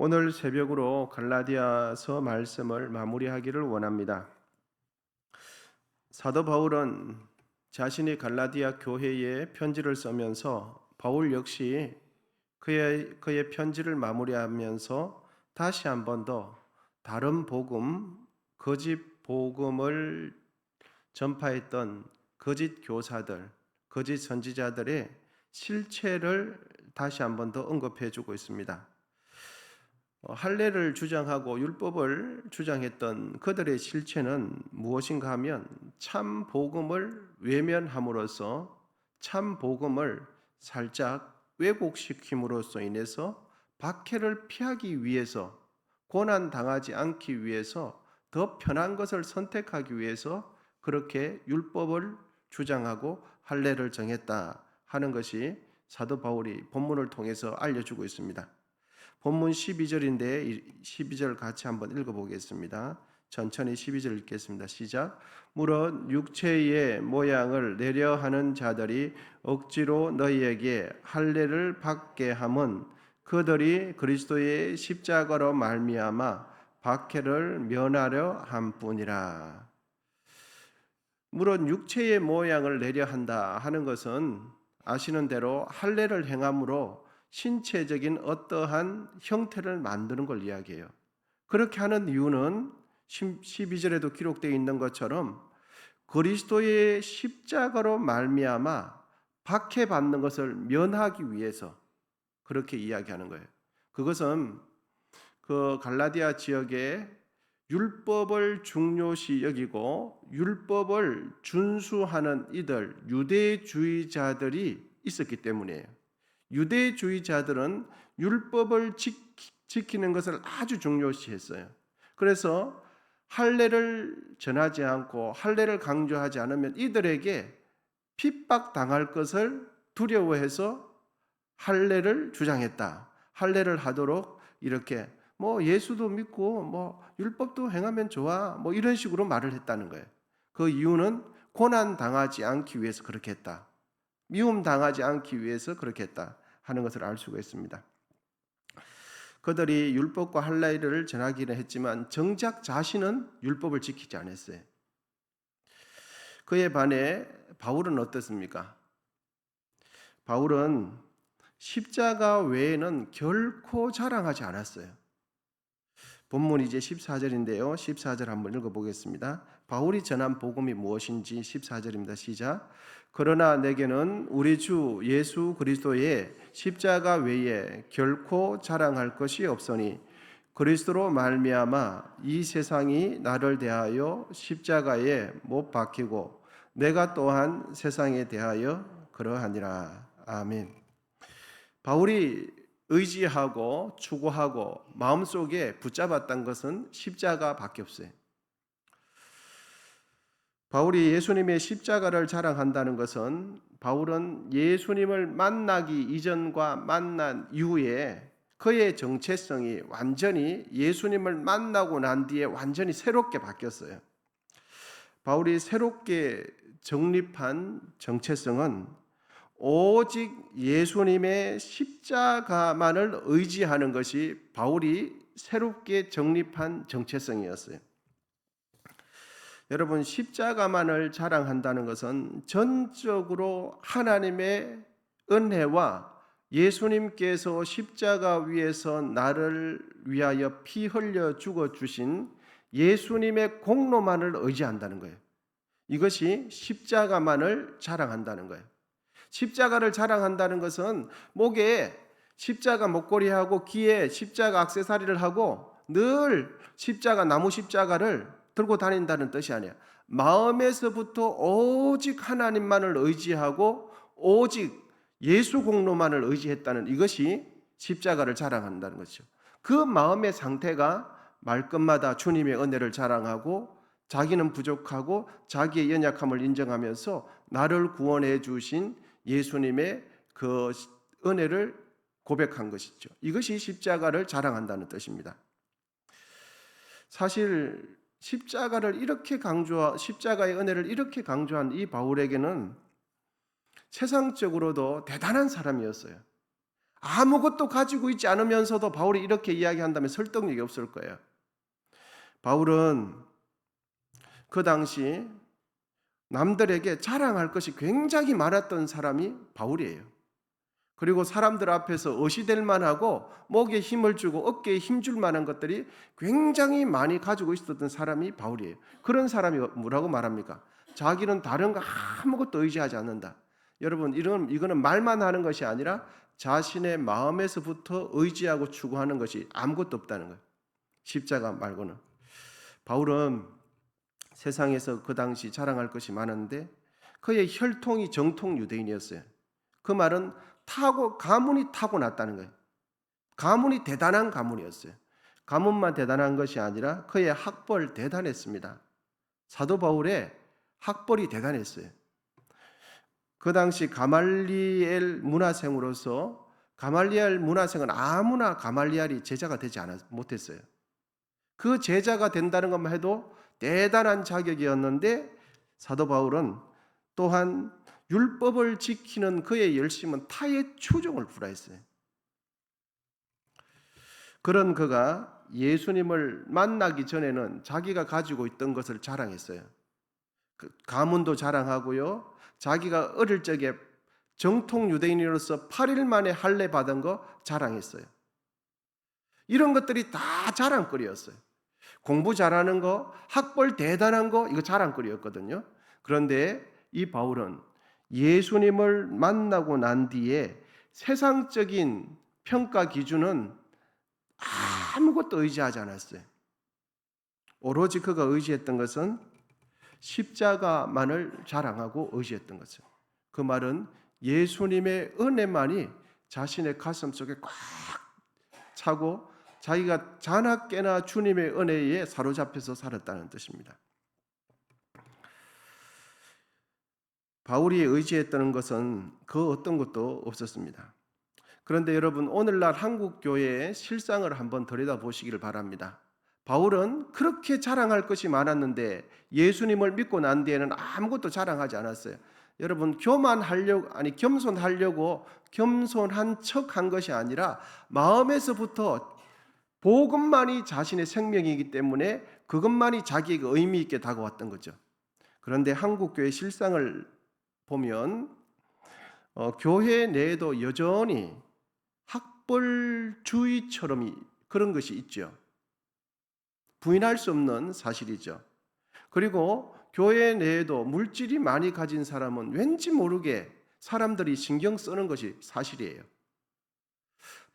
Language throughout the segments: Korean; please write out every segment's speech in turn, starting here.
오늘 새벽으로 갈라디아서 말씀을 마무리하기를 원합니다. 사도 바울은 자신이 갈라디아 교회에 편지를 쓰면서 바울 역시 그의 편지를 마무리하면서 다시 한 번 더 다른 복음, 거짓 복음을 전파했던 거짓 교사들, 거짓 선지자들의 실체를 다시 한 번 더 언급해 주고 있습니다. 할례를 주장하고 율법을 주장했던 그들의 실체는 무엇인가 하면 참 복음을 외면함으로써 참 복음을 살짝 왜곡시킴으로써 인해서 박해를 피하기 위해서, 고난 당하지 않기 위해서, 더 편한 것을 선택하기 위해서 그렇게 율법을 주장하고 할례를 정했다 하는 것이 사도 바울이 본문을 통해서 알려주고 있습니다. 본문 12절인데 12절 같이 한번 읽어보겠습니다. 천천히 12절 읽겠습니다. 시작. 무릇 육체의 모양을 내려하는 자들이 억지로 너희에게 할례를 받게 함은 그들이 그리스도의 십자가로 말미암아 박해를 면하려 함뿐이라. 무릇 육체의 모양을 내려한다 하는 것은 아시는 대로 할례를 행함으로 신체적인 어떠한 형태를 만드는 걸 이야기해요. 그렇게 하는 이유는 12절에도 기록되어 있는 것처럼 그리스도의 십자가로 말미암아 박해받는 것을 면하기 위해서 그렇게 이야기하는 거예요. 그것은 그 갈라디아 지역에 율법을 중요시 여기고 율법을 준수하는 이들 유대주의자들이 있었기 때문이에요. 유대주의자들은 율법을 지키는 것을 아주 중요시했어요. 그래서 할례를 전하지 않고 할례를 강조하지 않으면 이들에게 핍박당할 것을 두려워해서 할례를 주장했다. 할례를 하도록 이렇게 예수도 믿고 율법도 행하면 좋아 이런 식으로 말을 했다는 거예요. 그 이유는 고난 당하지 않기 위해서 그렇게 했다. 미움 당하지 않기 위해서 그렇게 했다 하는 것을 알 수가 있습니다. 그들이 율법과 할례를 전하기는 했지만 정작 자신은 율법을 지키지 않았어요. 그에 반해 바울은 어떻습니까? 바울은 십자가 외에는 결코 자랑하지 않았어요. 본문 이제 14절인데요. 14절 한번 읽어보겠습니다. 바울이 전한 복음이 무엇인지 14절입니다. 시작. 그러나 내게는 우리 주 예수 그리스도의 십자가 외에 결코 자랑할 것이 없으니 그리스도로 말미암아 이 세상이 나를 대하여 십자가에 못 박히고 내가 또한 세상에 대하여 그러하니라. 아멘. 바울이 의지하고 추구하고 마음속에 붙잡았던 것은 십자가밖에 없어요. 바울이 예수님의 십자가를 자랑한다는 것은 바울은 예수님을 만나기 이전과 만난 이후에 그의 정체성이 완전히 예수님을 만나고 난 뒤에 완전히 새롭게 바뀌었어요. 바울이 새롭게 정립한 정체성은 오직 예수님의 십자가만을 의지하는 것이 바울이 새롭게 정립한 정체성이었어요. 여러분, 십자가만을 자랑한다는 것은 전적으로 하나님의 은혜와 예수님께서 십자가 위에서 나를 위하여 피 흘려 죽어 주신 예수님의 공로만을 의지한다는 거예요. 이것이 십자가만을 자랑한다는 거예요. 십자가를 자랑한다는 것은 목에 십자가 목걸이하고 귀에 십자가 액세서리를 하고 늘 십자가, 나무 십자가를 들고 다닌다는 뜻이 아니야. 마음에서부터 오직 하나님만을 의지하고 오직 예수 공로만을 의지했다는 이것이 십자가를 자랑한다는 것이죠. 그 마음의 상태가 말끝마다 주님의 은혜를 자랑하고 자기는 부족하고 자기의 연약함을 인정하면서 나를 구원해 주신 예수님의 그 은혜를 고백한 것이죠. 이것이 십자가를 자랑한다는 뜻입니다. 사실 십자가의 은혜를 이렇게 강조한 이 바울에게는 세상적으로도 대단한 사람이었어요. 아무것도 가지고 있지 않으면서도 바울이 이렇게 이야기한다면 설득력이 없을 거예요. 바울은 그 당시 남들에게 자랑할 것이 굉장히 많았던 사람이 바울이에요. 그리고 사람들 앞에서 어시될 만하고 목에 힘을 주고 어깨에 힘줄 만한 것들이 굉장히 많이 가지고 있었던 사람이 바울이에요. 그런 사람이 뭐라고 말합니까? 자기는 다른 거 아무것도 의지하지 않는다. 여러분, 이거는 말만 하는 것이 아니라 자신의 마음에서부터 의지하고 추구하는 것이 아무것도 없다는 거예요. 십자가 말고는. 바울은 세상에서 그 당시 자랑할 것이 많았는데 그의 혈통이 정통 유대인이었어요. 그 말은 가문이 타고났다는 거예요. 가문이 대단한 가문이었어요. 가문만 대단한 것이 아니라 그의 학벌 대단했습니다. 사도 바울의 학벌이 대단했어요. 그 당시 가말리엘 문화생으로서 가말리엘 문화생은 아무나 가말리엘이 제자가 되지 못했어요. 그 제자가 된다는 것만 해도 대단한 자격이었는데 사도 바울은 또한 율법을 지키는 그의 열심은 타의 추종을 불허했어요. 그런 그가 예수님을 만나기 전에는 자기가 가지고 있던 것을 자랑했어요. 가문도 자랑하고요. 자기가 어릴 적에 정통 유대인으로서 8일 만에 할례 받은 거 자랑했어요. 이런 것들이 다 자랑거리였어요. 공부 잘하는 거, 학벌 대단한 거, 이거 자랑거리였거든요. 그런데 이 바울은 예수님을 만나고 난 뒤에 세상적인 평가 기준은 아무것도 의지하지 않았어요. 오로지 그가 의지했던 것은 십자가만을 자랑하고 의지했던 것이에요. 그 말은 예수님의 은혜만이 자신의 가슴 속에 꽉 차고 자기가 자나깨나 주님의 은혜에 사로잡혀서 살았다는 뜻입니다. 바울이 의지했던 것은 그 어떤 것도 없었습니다. 그런데 여러분, 오늘날 한국 교회의 실상을 한번 들여다보시기를 바랍니다. 바울은 그렇게 자랑할 것이 많았는데 예수님을 믿고 난 뒤에는 아무것도 자랑하지 않았어요. 여러분, 겸손하려고 겸손한 척한 것이 아니라 마음에서부터 복음만이 자신의 생명이기 때문에 그것만이 자기에게 의미 있게 다가왔던 거죠. 그런데 한국 교회 실상을 보면 교회 내에도 여전히 학벌주의처럼 그런 것이 있죠. 부인할 수 없는 사실이죠. 그리고 교회 내에도 물질이 많이 가진 사람은 왠지 모르게 사람들이 신경 쓰는 것이 사실이에요.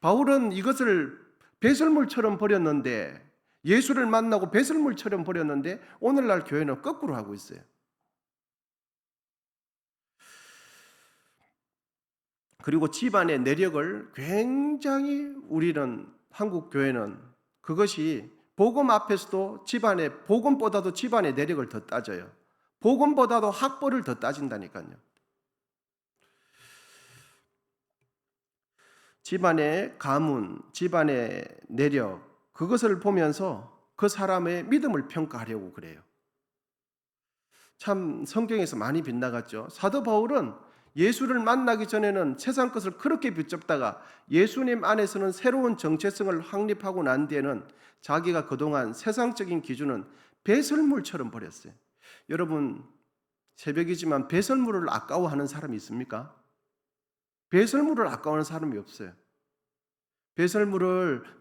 바울은 이것을 배설물처럼 버렸는데, 예수를 만나고 배설물처럼 버렸는데 오늘날 교회는 거꾸로 하고 있어요. 그리고 집안의 내력을 굉장히 우리는 한국 교회는 그것이 복음 앞에서도 복음보다도 집안의 내력을 더 따져요. 복음보다도 학벌을 더 따진다니까요. 집안의 가문, 집안의 내력, 그것을 보면서 그 사람의 믿음을 평가하려고 그래요. 참 성경에서 많이 빗나갔죠. 사도 바울은 예수를 만나기 전에는 세상 것을 그렇게 붙잡다가 예수님 안에서는 새로운 정체성을 확립하고 난 뒤에는 자기가 그동안 세상적인 기준은 배설물처럼 버렸어요. 여러분, 새벽이지만 배설물을 아까워하는 사람이 있습니까? 배설물을 아까워하는 사람이 없어요.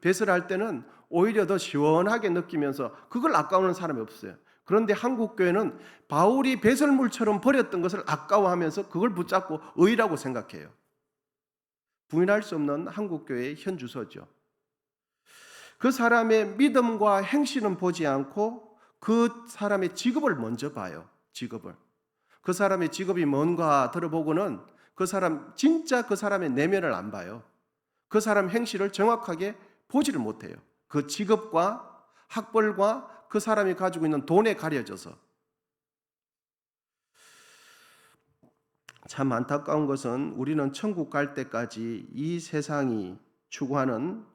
배설할 때는 오히려 더 시원하게 느끼면서 그걸 아까워하는 사람이 없어요. 그런데 한국 교회는 바울이 배설물처럼 버렸던 것을 아까워하면서 그걸 붙잡고 의라고 생각해요. 부인할 수 없는 한국 교회의 현주소죠. 그 사람의 믿음과 행실은 보지 않고 그 사람의 직업을 먼저 봐요. 직업을. 그 사람의 직업이 뭔가 들어보고는 진짜 그 사람의 내면을 안 봐요. 그 사람 행실을 정확하게 보지를 못해요. 그 직업과 학벌과 그 사람이 가지고 있는 돈에 가려져서. 참 안타까운 것은 우리는 천국 갈 때까지 이 세상이 추구하는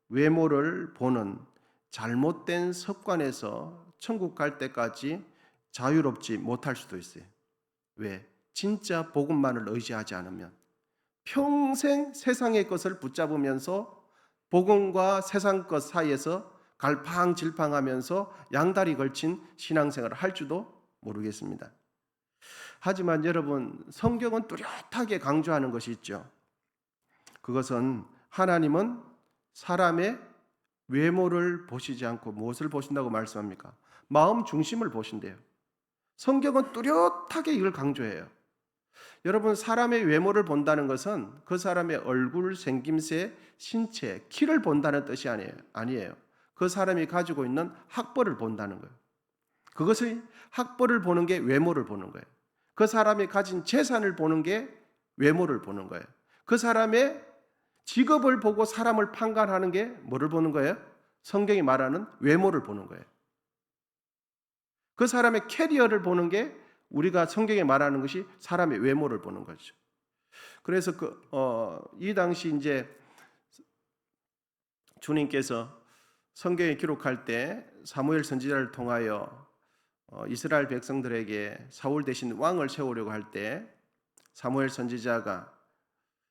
외모를 보는 잘못된 습관에서 천국 갈 때까지 자유롭지 못할 수도 있어요. 왜? 진짜 복음만을 의지하지 않으면, 평생 세상의 것을 붙잡으면서 복음과 세상 것 사이에서 갈팡질팡하면서 양다리 걸친 신앙생활을 할지도 모르겠습니다. 하지만 여러분, 성경은 뚜렷하게 강조하는 것이 있죠. 그것은 하나님은 사람의 외모를 보시지 않고 무엇을 보신다고 말씀합니까? 마음 중심을 보신대요. 성경은 뚜렷하게 이걸 강조해요. 여러분, 사람의 외모를 본다는 것은 그 사람의 얼굴, 생김새, 신체, 키를 본다는 뜻이 아니에요. 그 사람이 가지고 있는 학벌을 본다는 거예요. 그것의 학벌을 보는 게 외모를 보는 거예요. 그 사람이 가진 재산을 보는 게 외모를 보는 거예요. 그 사람의 직업을 보고 사람을 판단하는 게 뭐를 보는 거예요? 성경이 말하는 외모를 보는 거예요. 그 사람의 캐리어를 보는 게 우리가 성경에 말하는 것이 사람의 외모를 보는 거죠. 그래서 이 당시 이제 주님께서 성경에 기록할 때 사무엘 선지자를 통하여 이스라엘 백성들에게 사울 대신 왕을 세우려고 할 때 사무엘 선지자가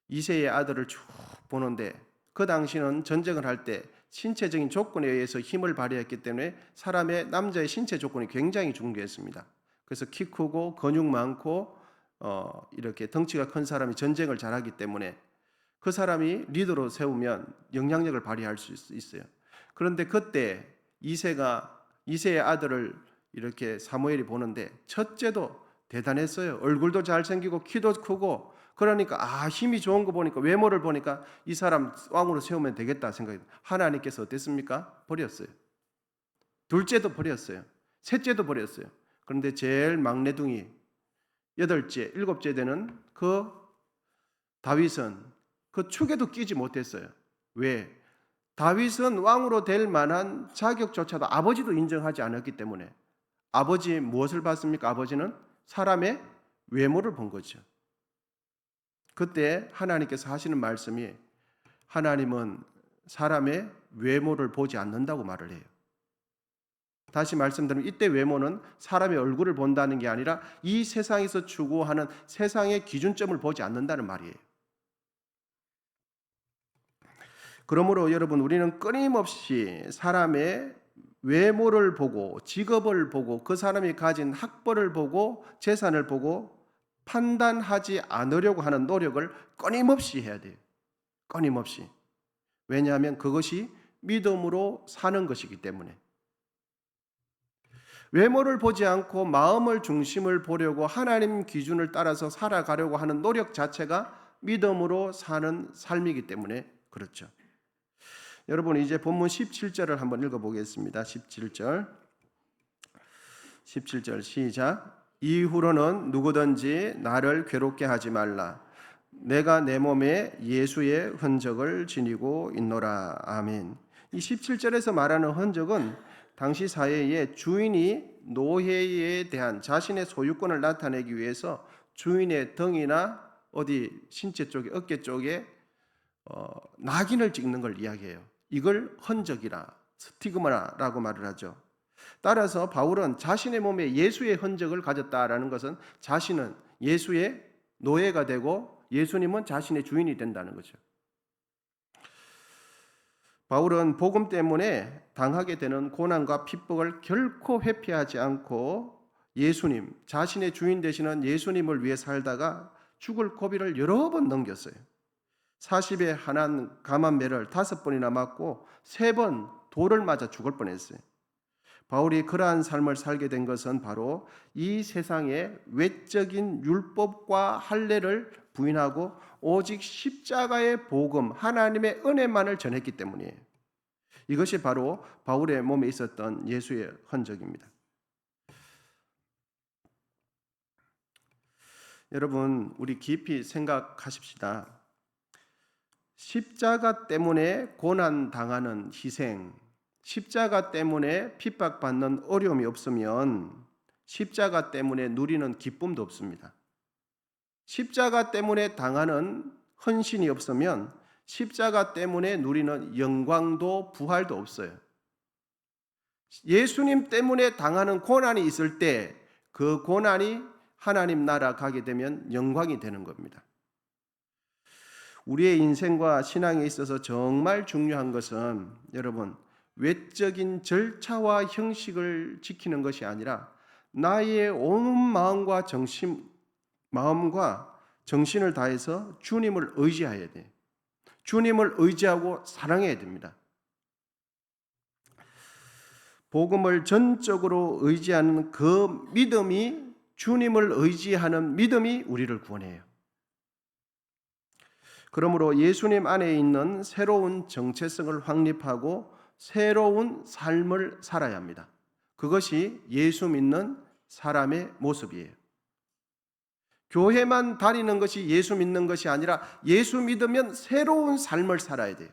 이새의 아들을 쭉 보는데 그 당시는 전쟁을 할 때 신체적인 조건에 의해서 힘을 발휘했기 때문에 사람의 남자의 신체 조건이 굉장히 중요했습니다. 그래서 키 크고 근육 많고 이렇게 덩치가 큰 사람이 전쟁을 잘하기 때문에 그 사람이 리더로 세우면 영향력을 발휘할 수 있어요. 그런데 그때 이새의 아들을 이렇게 사무엘이 보는데 첫째도 대단했어요. 얼굴도 잘생기고 키도 크고 그러니까 힘이 좋은 거 보니까 외모를 보니까 이 사람 왕으로 세우면 되겠다 생각이 하나님께서 어땠습니까? 버렸어요. 둘째도 버렸어요. 셋째도 버렸어요. 그런데 제일 막내둥이 여덟째, 일곱째 되는 그 다윗은 그 축에도 끼지 못했어요. 왜? 다윗은 왕으로 될 만한 자격조차도 아버지도 인정하지 않았기 때문에 아버지 무엇을 봤습니까? 아버지는 사람의 외모를 본 거죠. 그때 하나님께서 하시는 말씀이 하나님은 사람의 외모를 보지 않는다고 말을 해요. 다시 말씀드리면 이때 외모는 사람의 얼굴을 본다는 게 아니라 이 세상에서 추구하는 세상의 기준점을 보지 않는다는 말이에요. 그러므로 여러분, 우리는 끊임없이 사람의 외모를 보고 직업을 보고 그 사람이 가진 학벌을 보고 재산을 보고 판단하지 않으려고 하는 노력을 끊임없이 해야 돼요. 끊임없이. 왜냐하면 그것이 믿음으로 사는 것이기 때문에. 외모를 보지 않고 마음을 중심을 보려고 하나님 기준을 따라서 살아가려고 하는 노력 자체가 믿음으로 사는 삶이기 때문에 그렇죠. 여러분, 이제 본문 17절을 한번 읽어보겠습니다. 17절 시작. 이후로는 누구든지 나를 괴롭게 하지 말라. 내가 내 몸에 예수의 흔적을 지니고 있노라. 아멘. 이 17절에서 말하는 흔적은 당시 사회의 주인이 노예에 대한 자신의 소유권을 나타내기 위해서 주인의 등이나 어디 신체 쪽에 어깨 쪽에 낙인을 찍는 걸 이야기해요. 이걸 흔적이라 스티그마라고 말을 하죠. 따라서 바울은 자신의 몸에 예수의 흔적을 가졌다라는 것은 자신은 예수의 노예가 되고 예수님은 자신의 주인이 된다는 거죠. 바울은 복음 때문에 당하게 되는 고난과 핍박을 결코 회피하지 않고 예수님, 자신의 주인 되시는 예수님을 위해 살다가 죽을 고비를 여러 번 넘겼어요. 40에 한한 감한매를 5번이나 맞고 3번 돌을 맞아 죽을 뻔했어요. 바울이 그러한 삶을 살게 된 것은 바로 이 세상의 외적인 율법과 할례를 부인하고 오직 십자가의 복음, 하나님의 은혜만을 전했기 때문이에요. 이것이 바로 바울의 몸에 있었던 예수의 흔적입니다. 여러분, 우리 깊이 생각하십시다. 십자가 때문에 고난당하는 희생, 십자가 때문에 핍박받는 어려움이 없으면 십자가 때문에 누리는 기쁨도 없습니다. 십자가 때문에 당하는 헌신이 없으면 십자가 때문에 누리는 영광도 부활도 없어요. 예수님 때문에 당하는 고난이 있을 때 그 고난이 하나님 나라 가게 되면 영광이 되는 겁니다. 우리의 인생과 신앙에 있어서 정말 중요한 것은 여러분 외적인 절차와 형식을 지키는 것이 아니라 나의 온 마음과 정신을 다해서 주님을 의지해야 돼. 주님을 의지하고 사랑해야 됩니다. 복음을 전적으로 의지하는 그 믿음이, 주님을 의지하는 믿음이 우리를 구원해요. 그러므로 예수님 안에 있는 새로운 정체성을 확립하고 새로운 삶을 살아야 합니다. 그것이 예수 믿는 사람의 모습이에요. 교회만 다니는 것이 예수 믿는 것이 아니라 예수 믿으면 새로운 삶을 살아야 돼요.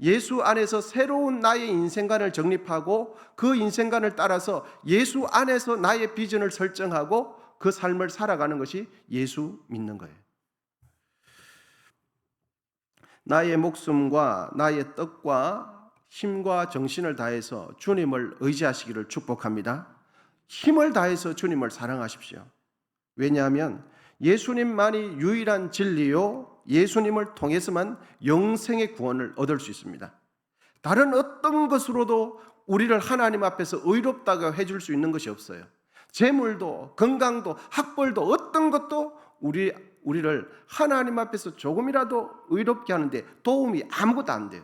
예수 안에서 새로운 나의 인생관을 정립하고 그 인생관을 따라서 예수 안에서 나의 비전을 설정하고 그 삶을 살아가는 것이 예수 믿는 거예요. 나의 목숨과 나의 뜻과 힘과 정신을 다해서 주님을 의지하시기를 축복합니다. 힘을 다해서 주님을 사랑하십시오. 왜냐하면 예수님만이 유일한 진리요, 예수님을 통해서만 영생의 구원을 얻을 수 있습니다. 다른 어떤 것으로도 우리를 하나님 앞에서 의롭다고 해줄 수 있는 것이 없어요. 재물도 건강도 학벌도 어떤 것도 우리를 하나님 앞에서 조금이라도 의롭게 하는데 도움이 아무것도 안 돼요.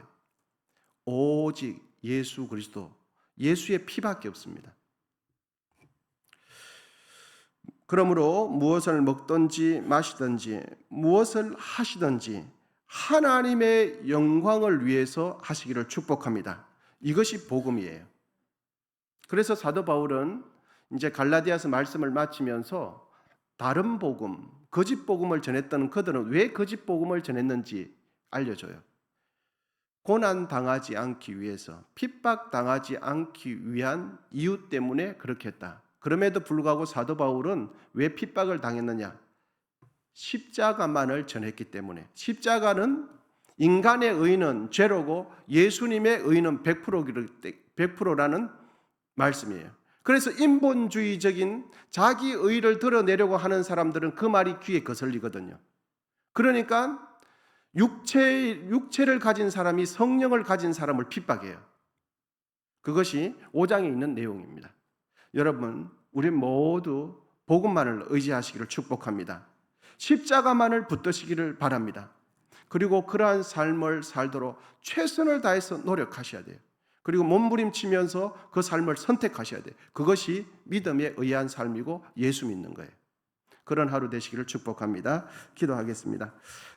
오직 예수 그리스도, 예수의 피밖에 없습니다. 그러므로 무엇을 먹든지 마시든지 무엇을 하시든지 하나님의 영광을 위해서 하시기를 축복합니다. 이것이 복음이에요. 그래서 사도 바울은 이제 갈라디아서 말씀을 마치면서 다른 복음, 거짓 복음을 전했던 그들은 왜 거짓 복음을 전했는지 알려줘요. 고난 당하지 않기 위해서, 핍박 당하지 않기 위한 이유 때문에 그렇게 했다. 그럼에도 불구하고 사도 바울은 왜 핍박을 당했느냐? 십자가만을 전했기 때문에. 십자가는 인간의 의는 죄로고 예수님의 의는 100%라는 말씀이에요. 그래서 인본주의적인 자기 의를 드러내려고 하는 사람들은 그 말이 귀에 거슬리거든요. 그러니까 육체를 가진 사람이 성령을 가진 사람을 핍박해요. 그것이 5장에 있는 내용입니다. 여러분, 우리 모두 복음만을 의지하시기를 축복합니다. 십자가만을 붙드시기를 바랍니다. 그리고 그러한 삶을 살도록 최선을 다해서 노력하셔야 돼요. 그리고 몸부림치면서 그 삶을 선택하셔야 돼요. 그것이 믿음에 의한 삶이고 예수 믿는 거예요. 그런 하루 되시기를 축복합니다. 기도하겠습니다.